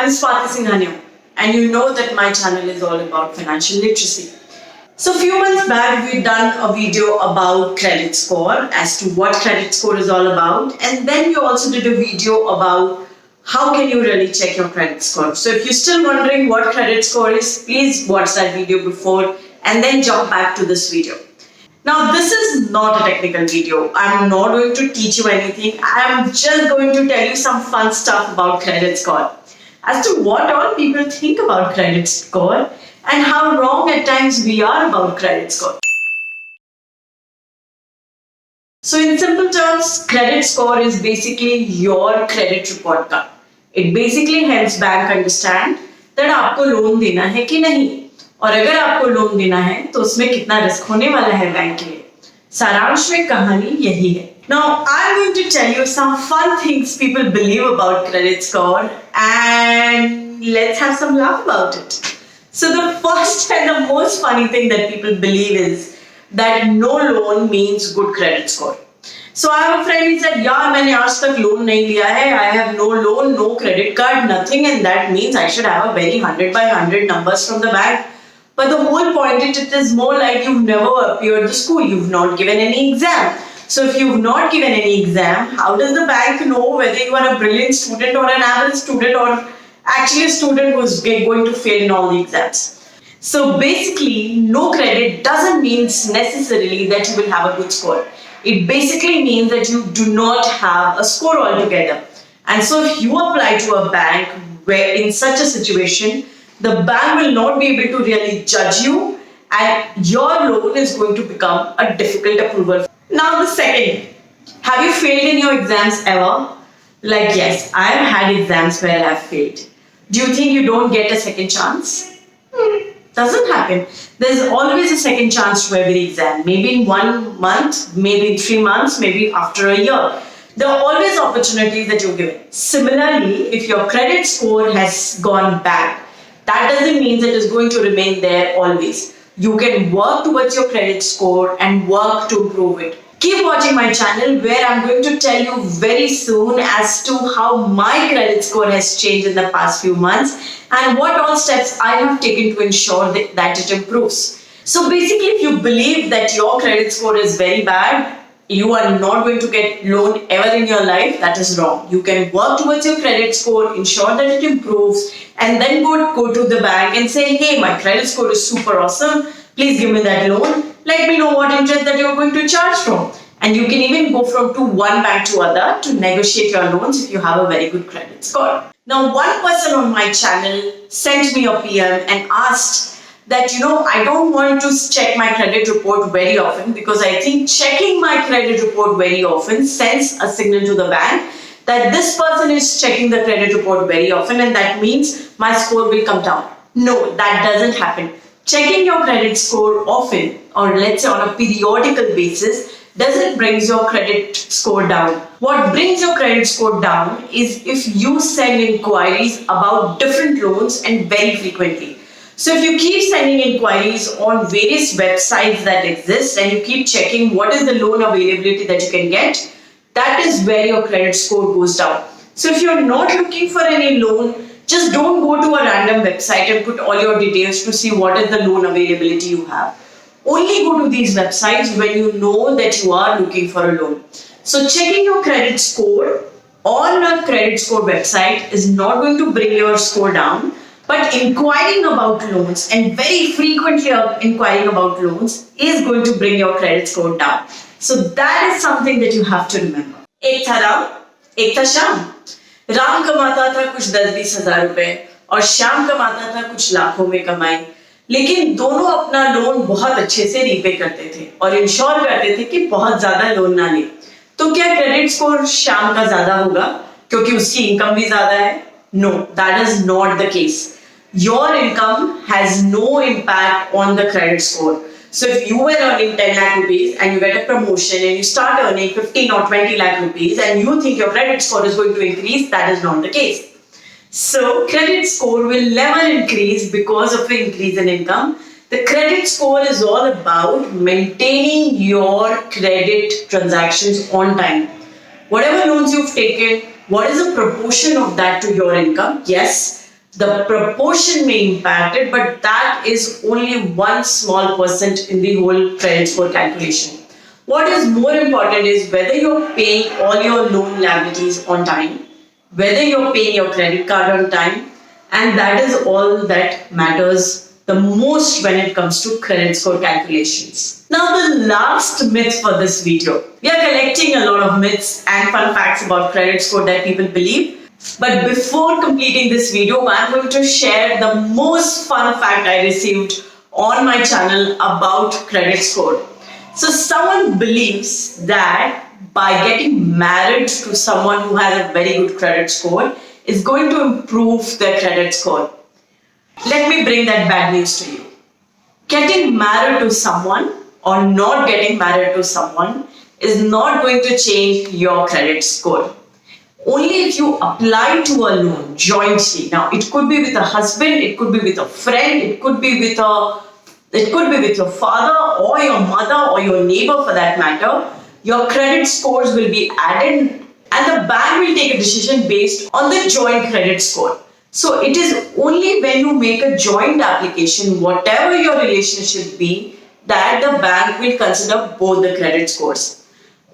I'm Swati Singhania, and you know that my channel is all about financial literacy. So a few months back, we done a video about credit score as to what credit score is all about, and then we also did a video about how can you really check your credit score. So if you're still wondering what credit score is, please watch that video before and then jump back to this video. Now, this is not a technical video. I'm not going to teach you anything. I'm just going to tell you some fun stuff about credit score. As to what all people think about credit score and how wrong at times we are about credit score. So in simple terms, credit score is basically your credit report card. It basically helps bank understand that आपको loan देना है कि नहीं, और अगर आपको loan देना है तो उसमें कितना रिस्क होने वाला है बैंक के लिए. सारांश में कहानी यही है. Now I'm going to tell you some fun things people believe about credit score and let's have some laugh about it. So the first and the most funny thing that people believe is that no loan means good credit score. So I have a friend who said, यार मैंने आज तक loan नहीं लिया है, I have no loan, no credit card, nothing, and that means I should have a very 100 by 100 numbers from the bank. But the whole point it is more like you've never appeared to school, you've not given any exam. So if you've not given any exam, how does the bank know whether you are a brilliant student or an average student or actually a student who's going to fail in all the exams? So basically, no credit doesn't mean necessarily that you will have a good score. It basically means that you do not have a score altogether. And so if you apply to a bank where in such a situation, the bank will not be able to really judge you and your loan is going to become a difficult approval. Now the second, have you failed in your exams ever? Like yes, I have had exams where I have failed. Do you think you don't get a second chance? Doesn't happen. There's always a second chance to every exam. Maybe in 1 month, maybe in 3 months, maybe after a year. There are always opportunities that you're given. Similarly, if your credit score has gone bad, that doesn't mean that it's going to remain there always. You can work towards your credit score and work to improve it. Keep watching my channel where I'm going to tell you very soon as to how my credit score has changed in the past few months and what all steps I have taken to ensure that it improves. So basically, if you believe that your credit score is very bad, you are not going to get loan ever in your life, that is wrong. You can work towards your credit score, ensure that it improves, and then go to the bank and say, hey, my credit score is super awesome. Please give me that loan. Let me know what interest that you're going to charge from. And you can even go from one bank to other to negotiate your loans if you have a very good credit score. Now, one person on my channel sent me a PM and asked that, I don't want to check my credit report very often because I think checking my credit report very often sends a signal to the bank that this person is checking the credit report very often and that means my score will come down. No, that doesn't happen. Checking your credit score often, or let's say on a periodical basis, doesn't bring your credit score down. What brings your credit score down is if you send inquiries about different loans and very frequently. So if you keep sending inquiries on various websites that exist and you keep checking what is the loan availability that you can get, that is where your credit score goes down. So if you're not looking for any loan, just don't go to a random website and put all your details to see what is the loan availability you have. Only go to these websites when you know that you are looking for a loan. So checking your credit score on a credit score website is not going to bring your score down, but inquiring about loans and very frequently inquiring about loans is going to bring your credit score down. So that is something that you have to remember. एक था राम, एक था श्याम. राम कमाता था कुछ 10-20 हजार रुपए और श्याम कमाता था कुछ लाखों में कमाई, लेकिन दोनों अपना लोन बहुत अच्छे से रीपे करते थे और इंश्योर करते थे कि बहुत ज्यादा लोन ना ले. तो क्या क्रेडिट स्कोर श्याम का ज्यादा होगा क्योंकि उसकी इनकम भी ज्यादा है? No, that is not the case. Your income has no impact on the credit score. So if you were earning 10 lakh rupees and you get a promotion and you start earning 15 or 20 lakh rupees and you think your credit score is going to increase, that is not the case. So credit score will never increase because of the increase in income. The credit score is all about maintaining your credit transactions on time. Whatever loans you've taken, what is the proportion of that to your income? Yes, The proportion may impact it, but that is only one small percent in the whole credit score calculation. What is more important is whether you're paying all your loan liabilities on time, whether you're paying your credit card on time, and that is all that matters the most when it comes to credit score calculations. Now, the last myth for this video. We are collecting a lot of myths and fun facts about credit score that people believe. But before completing this video, I'm going to share the most fun fact I received on my channel about credit score. So someone believes that by getting married to someone who has a very good credit score is going to improve their credit score. Let me bring that bad news to you. Getting married to someone or not getting married to someone is not going to change your credit score. Only if you apply to a loan jointly. Now, it could be with a husband, it could be with a friend, it could be with your father or your mother or your neighbor for that matter. Your credit scores will be added and the bank will take a decision based on the joint credit score. So it is only when you make a joint application, whatever your relationship be, that the bank will consider both the credit scores.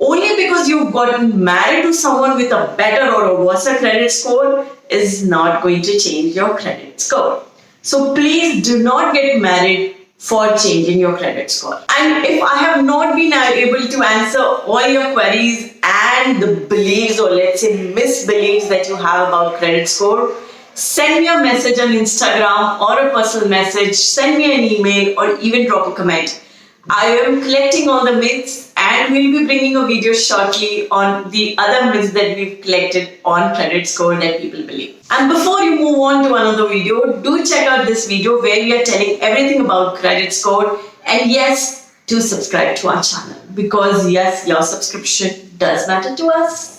Only because you've gotten married to someone with a better or a worse credit score is not going to change your credit score. So please do not get married for changing your credit score. And if I have not been able to answer all your queries and the beliefs or let's say misbeliefs that you have about credit score, send me a message on Instagram or a personal message, send me an email or even drop a comment. I am collecting all the myths and we'll be bringing a video shortly on the other myths that we've collected on credit score that people believe. And before you move on to another video, do check out this video where we are telling everything about credit score. And yes, do subscribe to our channel because yes, your subscription does matter to us.